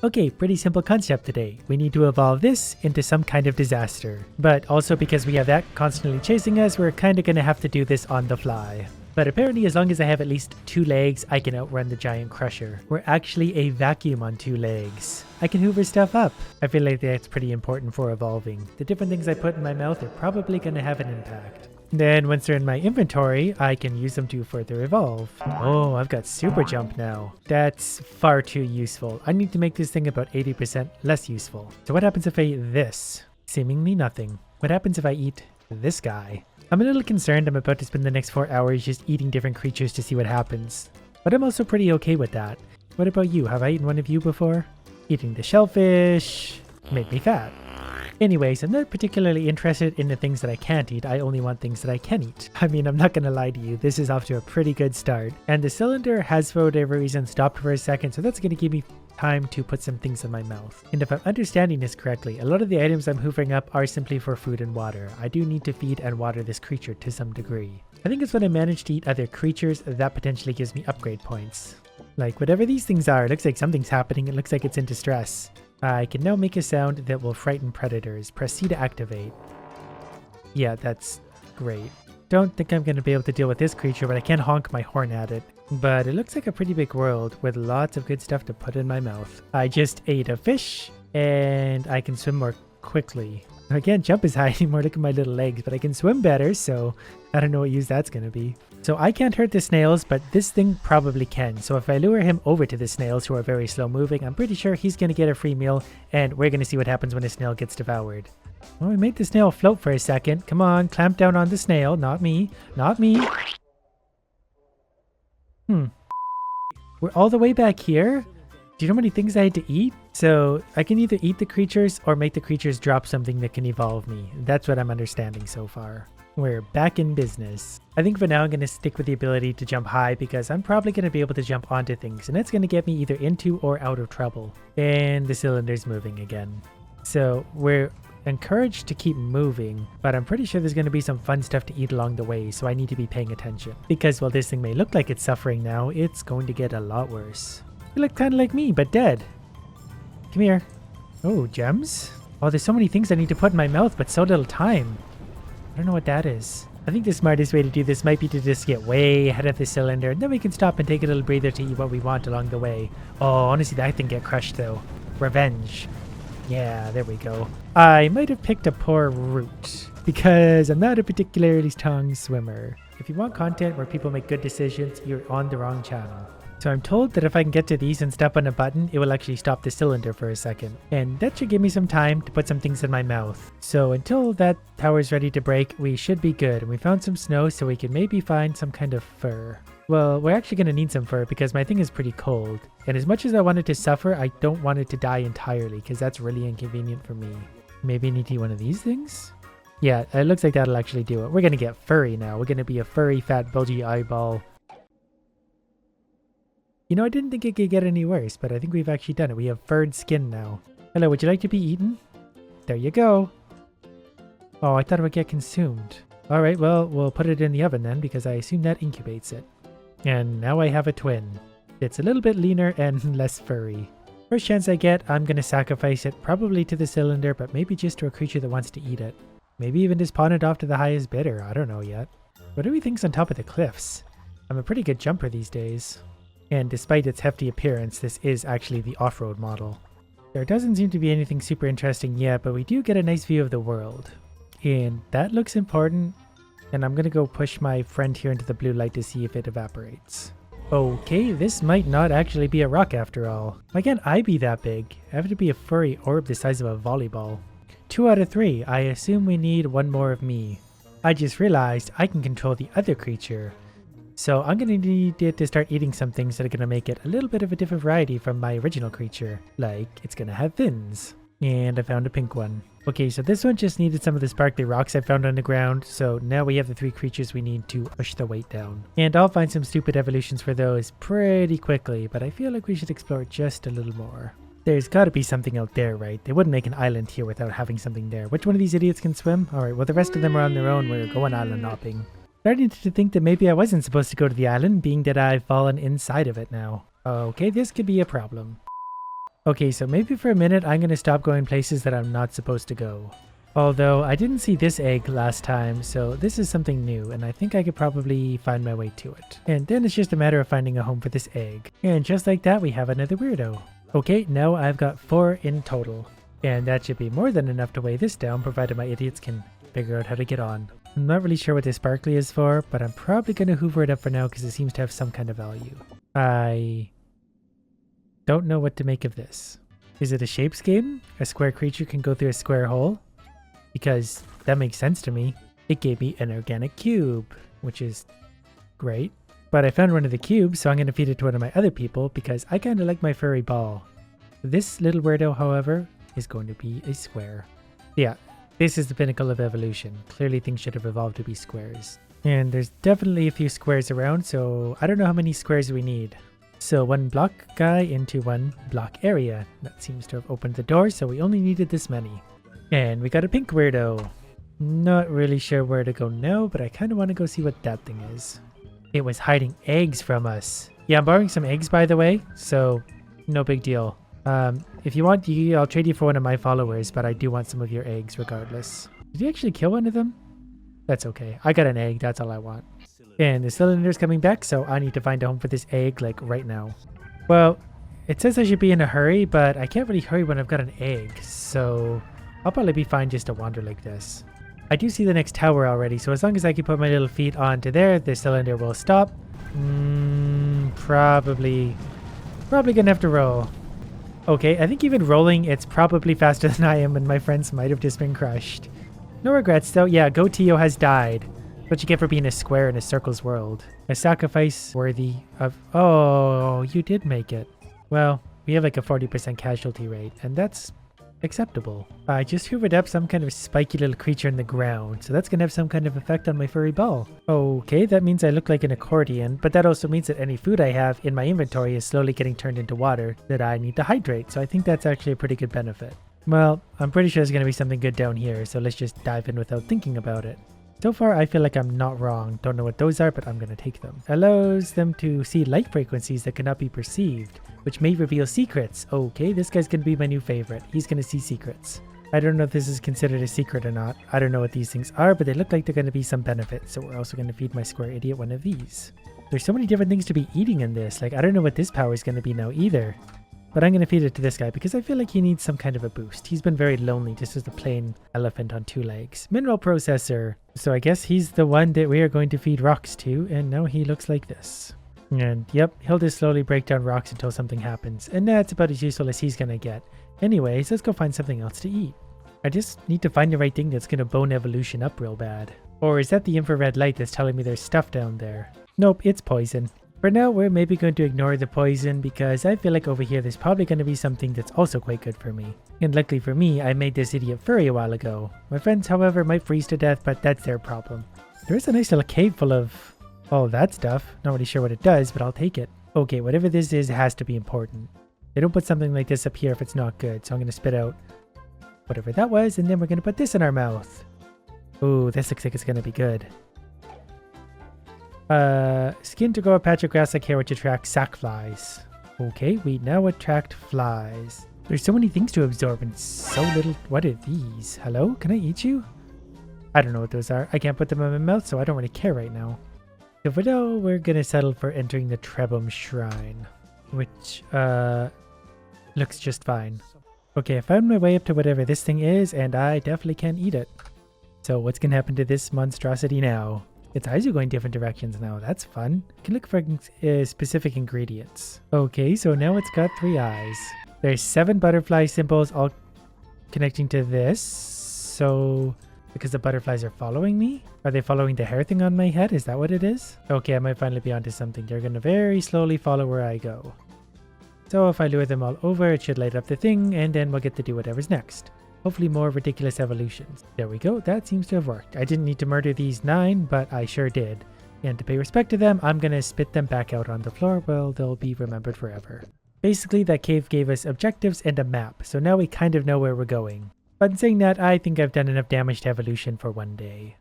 Okay, pretty simple concept today. We need to evolve this into some kind of disaster. But also because we have that constantly chasing us, we're kind of going to have to do this on the fly. But apparently as long as I have at least 2 legs, I can outrun the giant crusher. We're actually a vacuum on 2 legs. I can hoover stuff up. I feel like that's pretty important for evolving. The different things I put in my mouth are probably going to have an impact. Then once they're in my inventory, I can use them to further evolve. Oh, I've got super jump now. That's far too useful. I need to make this thing about 80% less useful. So what happens if I eat this? Seemingly nothing. What happens if I eat this guy? I'm a little concerned I'm about to spend the next 4 hours just eating different creatures to see what happens. But I'm also pretty okay with that. What about you? Have I eaten one of you before? Eating the shellfish made me fat. Anyways, I'm not particularly interested in the things that I can't eat. I only want things that I can eat. I mean, I'm not going to lie to you. This is off to a pretty good start. And the cylinder has, for whatever reason, stopped for a second. So that's going to give me time to put some things in my mouth. And if I'm understanding this correctly, a lot of the items I'm hoovering up are simply for food and water. I do need to feed and water this creature to some degree. I think it's when I manage to eat other creatures that potentially gives me upgrade points. Like whatever these things are, it looks like something's happening. It looks like it's in distress. I can now make a sound that will frighten predators. Press C to activate. Yeah, that's great. Don't think I'm going to be able to deal with this creature, but I can honk my horn at it. But it looks like a pretty big world with lots of good stuff to put in my mouth. I just ate a fish and I can swim more quickly. I can't jump as high anymore, look at my little legs, but I can swim better, so I don't know what use that's going to be. So I can't hurt the snails, but this thing probably can. So if I lure him over to the snails who are very slow moving, I'm pretty sure he's going to get a free meal, and we're going to see what happens when a snail gets devoured. Well, we made the snail float for a second. Come on, clamp down on the snail. Not me. Not me. We're all the way back here? Do you know how many things I had to eat? So I can either eat the creatures or make the creatures drop something that can evolve me. That's what I'm understanding so far. We're back in business. I think for now I'm going to stick with the ability to jump high because I'm probably going to be able to jump onto things, and that's going to get me either into or out of trouble. And the cylinder's moving again. So we're encouraged to keep moving, but I'm pretty sure there's going to be some fun stuff to eat along the way, so I need to be paying attention. Because while this thing may look like it's suffering now, it's going to get a lot worse. You look kind of like me, but dead. Come here. Oh, gems? Oh, there's so many things I need to put in my mouth, but so little time. I don't know what that is. I think the smartest way to do this might be to just get way ahead of the cylinder, and then we can stop and take a little breather to eat what we want along the way. Oh, I want to see that thing get crushed, though. Revenge. Yeah, there we go. I might have picked a poor route, because I'm not a particularly strong swimmer. If you want content where people make good decisions, you're on the wrong channel. So I'm told that if I can get to these and step on a button, it will actually stop the cylinder for a second. And that should give me some time to put some things in my mouth. So until that tower's ready to break, we should be good. And we found some snow, so we can maybe find some kind of fur. Well, we're actually going to need some fur because my thing is pretty cold. And as much as I want it to suffer, I don't want it to die entirely because that's really inconvenient for me. Maybe I need to eat one of these things? Yeah, it looks like that'll actually do it. We're going to get furry now. We're going to be a furry, fat, bulgy eyeball. You know, I didn't think it could get any worse, but I think we've actually done it. We have furred skin now. Hello, would you like to be eaten? There you go. Oh, I thought it would get consumed. All right, well, we'll put it in the oven then because I assume that incubates it. And now I have a twin. It's a little bit leaner and less furry. First chance I get, I'm going to sacrifice it, probably to the cylinder, but maybe just to a creature that wants to eat it. Maybe even just pawn it off to the highest bidder. I don't know yet. What do we think's on top of the cliffs? I'm a pretty good jumper these days. And despite its hefty appearance, this is actually the off-road model. There doesn't seem to be anything super interesting yet, but we do get a nice view of the world. And that looks important. And I'm going to go push my friend here into the blue light to see if it evaporates. Okay, this might not actually be a rock after all. Why can't I be that big? I have to be a furry orb the size of a volleyball. 2 out of 3. I assume we need one more of me. I just realized I can control the other creature. So I'm going to need it to start eating some things that are going to make it a little bit of a different variety from my original creature. Like, it's going to have fins. And I found a pink one. Okay, so this one just needed some of the sparkly rocks I found on the ground. So now we have the 3 creatures we need to push the weight down. And I'll find some stupid evolutions for those pretty quickly, but I feel like we should explore just a little more. There's got to be something out there, right? They wouldn't make an island here without having something there. Which one of these idiots can swim? Alright, well the rest of them are on their own. We're going island hopping. Starting to think that maybe I wasn't supposed to go to the island, being that I've fallen inside of it now. Okay, this could be a problem. Okay, so maybe for a minute I'm going to stop going places that I'm not supposed to go. Although I didn't see this egg last time, so this is something new, and I think I could probably find my way to it. And then it's just a matter of finding a home for this egg. And just like that, we have another weirdo. Okay, now I've got 4 in total. And that should be more than enough to weigh this down, provided my idiots can figure out how to get on. I'm not really sure what this sparkly is for, but I'm probably going to hoover it up for now because it seems to have some kind of value. I don't know what to make of this. Is it a shapes game? A square creature can go through a square hole? Because that makes sense to me. It gave me an organic cube, which is great. But I found one of the cubes, so I'm going to feed it to one of my other people because I kind of like my furry ball. This little weirdo, however, is going to be a square. Yeah, this is the pinnacle of evolution. Clearly things should have evolved to be squares. And there's definitely a few squares around, so I don't know how many squares we need. So 1 block guy into 1 block area. That seems to have opened the door, so we only needed this many. And we got a pink weirdo. Not really sure where to go now, but I kind of want to go see what that thing is. It was hiding eggs from us. Yeah, I'm borrowing some eggs, by the way, so no big deal. If you want, I'll trade you for one of my followers, but I do want some of your eggs regardless. Did he actually kill one of them? That's okay. I got an egg. That's all I want. And the cylinder's coming back, so I need to find a home for this egg, like, right now. Well, it says I should be in a hurry, but I can't really hurry when I've got an egg, so I'll probably be fine just to wander like this. I do see the next tower already, so as long as I can put my little feet onto there, the cylinder will stop. Probably gonna have to roll. Okay, I think even rolling, it's probably faster than I am, and my friends might have just been crushed. No regrets, though. Yeah, Gotio has died. What you get for being a square in a circle's world. A sacrifice worthy of... Oh, you did make it. Well, we have like a 40% casualty rate, and that's acceptable. I just hoovered up some kind of spiky little creature in the ground, so that's gonna have some kind of effect on my furry ball. Okay, that means I look like an accordion, but that also means that any food I have in my inventory is slowly getting turned into water that I need to hydrate, so I think that's actually a pretty good benefit. Well, I'm pretty sure there's gonna be something good down here, so let's just dive in without thinking about it. So far, I feel like I'm not wrong. Don't know what those are, but I'm going to take them. Allows them to see light frequencies that cannot be perceived, which may reveal secrets. Okay, this guy's going to be my new favorite. He's going to see secrets. I don't know if this is considered a secret or not. I don't know what these things are, but they look like they're going to be some benefit. So we're also going to feed my square idiot one of these. There's so many different things to be eating in this. Like, I don't know what this power is going to be now either. But I'm going to feed it to this guy because I feel like he needs some kind of a boost. He's been very lonely just as a plain elephant on 2 legs. Mineral processor. So I guess he's the one that we are going to feed rocks to. And now he looks like this. And yep, he'll just slowly break down rocks until something happens. And that's about as useful as he's going to get. Anyways, let's go find something else to eat. I just need to find the right thing that's going to bone evolution up real bad. Or is that the infrared light that's telling me there's stuff down there? Nope, it's poison. For now, we're maybe going to ignore the poison because I feel like over here there's probably going to be something that's also quite good for me. And luckily for me, I made this idiot furry a while ago. My friends, however, might freeze to death, but that's their problem. There is a nice little cave full of all that stuff. Not really sure what it does, but I'll take it. Okay, whatever this is, it has to be important. They don't put something like this up here if it's not good, so I'm going to spit out whatever that was, and then we're going to put this in our mouth. Ooh, this looks like it's going to be good. Skin to grow a patch of grass like hair which attracts sack flies. Okay, we now attract flies. There's so many things to absorb and so little. What are these? Hello? Can I eat you? I don't know what those are. I can't put them in my mouth, so I don't really care right now. So for now, we're gonna settle for entering the Trebum Shrine, which looks just fine. Okay, I found my way up to whatever this thing is, and I definitely can't eat it. So what's gonna happen to this monstrosity now? Its eyes are going different directions now. That's fun. I can look for specific ingredients. Okay, so now it's got 3 eyes. There's 7 butterfly symbols all connecting to this. So, because the butterflies are following me? Are they following the hair thing on my head? Is that what it is? Okay, I might finally be onto something. They're going to very slowly follow where I go. So if I lure them all over, it should light up the thing, and then we'll get to do whatever's next. Hopefully more ridiculous evolutions. There we go, that seems to have worked. I didn't need to murder these 9, but I sure did. And to pay respect to them, I'm gonna spit them back out on the floor. Well, they'll be remembered forever. Basically, that cave gave us objectives and a map, so now we kind of know where we're going. But in saying that, I think I've done enough damage to evolution for one day.